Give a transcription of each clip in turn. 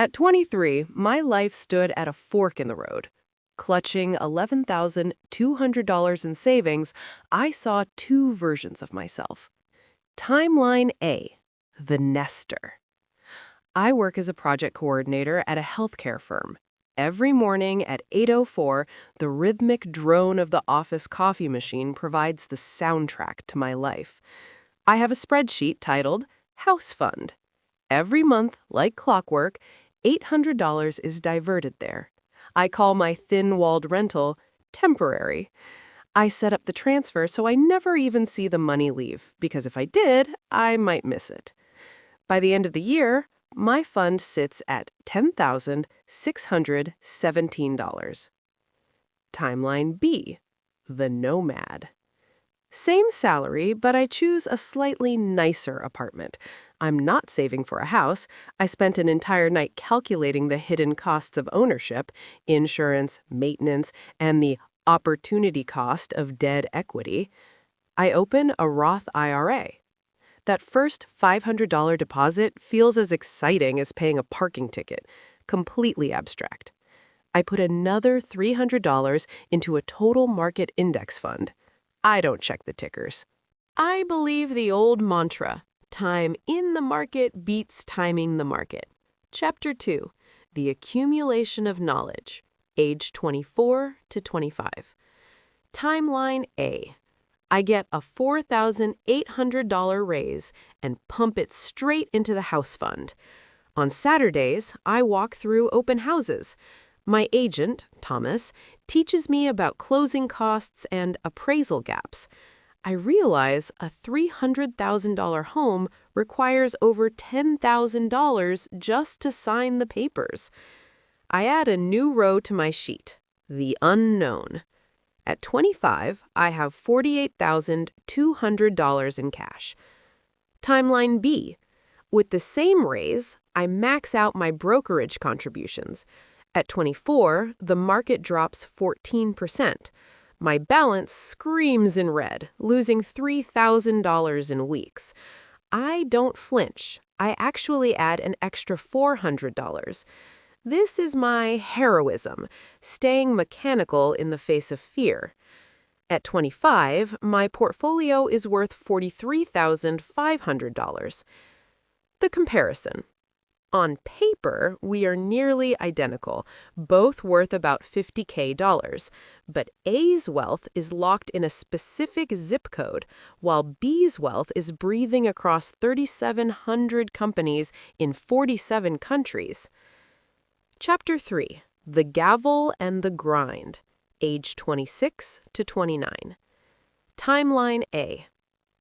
At 23, my life stood at a fork in the road. Clutching $11,200 in savings, I saw two versions of myself. Timeline A, the nester. I work as a project coordinator at a healthcare firm. Every morning at 8:04, the rhythmic drone of the office coffee machine provides the soundtrack to my life. I have a spreadsheet titled House Fund. Every month, like clockwork, $800 is diverted there. I call my thin-walled rental temporary. I set up the transfer so I never even see the money leave, because if I did, I might miss it. By the end of the year, my fund sits at $10,617. Timeline B, the nomad. Same salary, but I choose a slightly nicer apartment. I'm not saving for a house. I spent an entire night calculating the hidden costs of ownership, insurance, maintenance, and the opportunity cost of dead equity. I open a Roth IRA. That first $500 deposit feels as exciting as paying a parking ticket, completely abstract. I put another $300 into a total market index fund. I don't check the tickers. I believe the old mantra, time in the market beats timing the market. Chapter 2, The Accumulation of Knowledge, age 24 to 25. Timeline A. I get a $4,800 raise and pump it straight into the house fund. On Saturdays, I walk through open houses. My agent, Thomas, teaches me about closing costs and appraisal gaps. I realize a $300,000 home requires over $10,000 just to sign the papers. I add a new row to my sheet, the unknown. At 25, I have $48,200 in cash. Timeline B. With the same raise, I max out my brokerage contributions. At 24, the market drops 14%. My balance screams in red, losing $3,000 in weeks. I don't flinch. I actually add an extra $400. This is my heroism, staying mechanical in the face of fear. At 25, my portfolio is worth $43,500. The comparison. On paper, we are nearly identical, both worth about $50,000, but A's wealth is locked in a specific zip code, while B's wealth is breathing across 3,700 companies in 47 countries. Chapter 3, The Gavel and the Grind, age 26 to 29. Timeline A.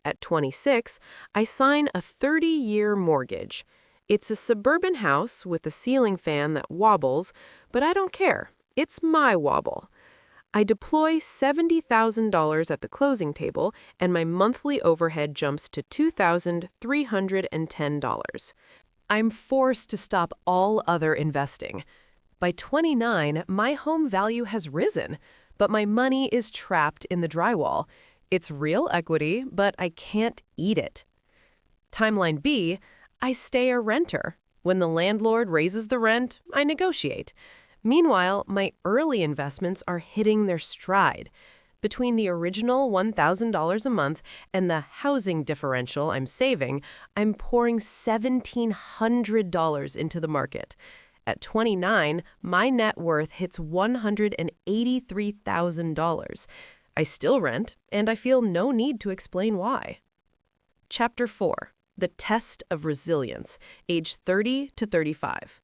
At 26, I sign a 30-year mortgage. It's a suburban house with a ceiling fan that wobbles, but I don't care. It's my wobble. I deploy $70,000 at the closing table, and my monthly overhead jumps to $2,310. I'm forced to stop all other investing. By 29, my home value has risen, but my money is trapped in the drywall. It's real equity, but I can't eat it. Timeline B. I stay a renter. When the landlord raises the rent, I negotiate. Meanwhile, my early investments are hitting their stride. Between the original $1,000 a month and the housing differential I'm saving, I'm pouring $1,700 into the market. At 29, my net worth hits $183,000. I still rent, and I feel no need to explain why. Chapter 4. The Test of Resilience, age 30 to 35.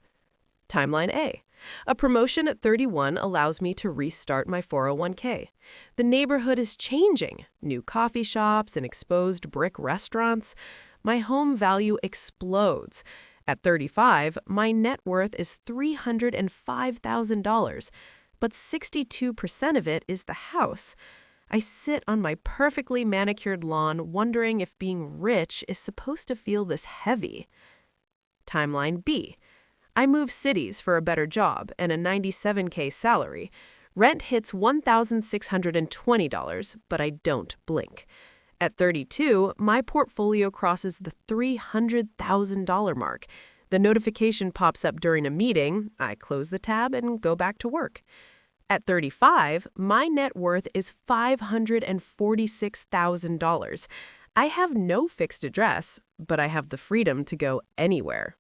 Timeline A. A promotion at 31 allows me to restart my 401k. The neighborhood is changing. New coffee shops and exposed brick restaurants. My home value explodes. At 35, my net worth is $305,000, but 62% of it is the house. I sit on my perfectly manicured lawn wondering if being rich is supposed to feel this heavy. Timeline B. I move cities for a better job and a $97K salary. Rent hits $1,620, but I don't blink. At 32, my portfolio crosses the $300,000 mark. The notification pops up during a meeting, I close the tab and go back to work. At 35, my net worth is $546,000. I have no fixed address, but I have the freedom to go anywhere.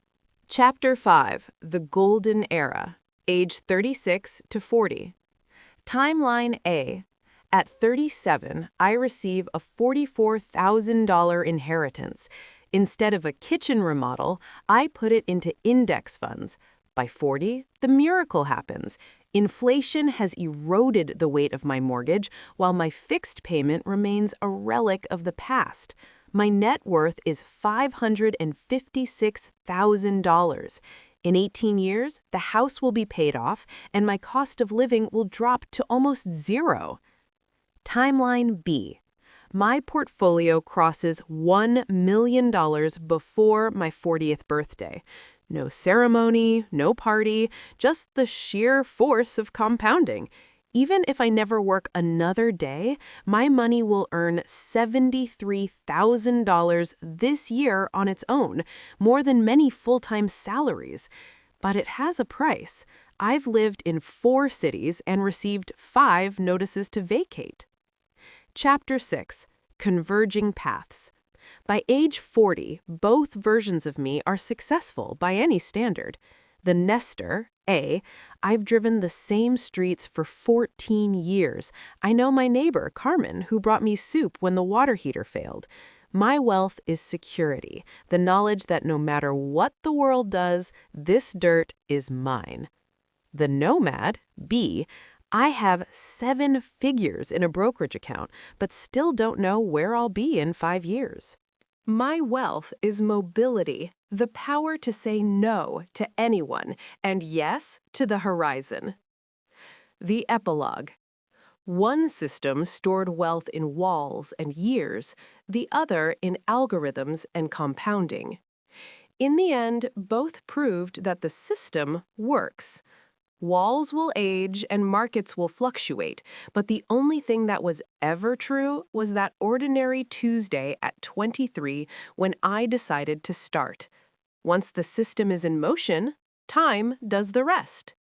Chapter 5, The Golden Era, age 36 to 40. Timeline A. At 37, I receive a $44,000 inheritance. Instead of a kitchen remodel, I put it into index funds. By 40, the miracle happens. Inflation has eroded the weight of my mortgage, while my fixed payment remains a relic of the past. My net worth is $556,000. In 18 years, the house will be paid off, and my cost of living will drop to almost zero. Timeline B. My portfolio crosses $1 million before my 40th birthday. No ceremony, no party, just the sheer force of compounding. Even if I never work another day, my money will earn $73,000 this year on its own, more than many full-time salaries. But it has a price. I've lived in 4 cities and received 5 notices to vacate. Chapter 6, Converging Paths. By age 40, both versions of me are successful by any standard. The nester, A, I've driven the same streets for 14 years. I know my neighbor, Carmen, who brought me soup when the water heater failed. My wealth is security, the knowledge that no matter what the world does, this dirt is mine. The nomad, B, I have 7 figures in a brokerage account, but still don't know where I'll be in 5 years. My wealth is mobility, the power to say no to anyone and yes to the horizon. The epilogue. One system stored wealth in walls and years, the other in algorithms and compounding. In the end, both proved that the system works. Walls will age and markets will fluctuate, but the only thing that was ever true was that ordinary Tuesday at 23 when I decided to start. Once the system is in motion, time does the rest.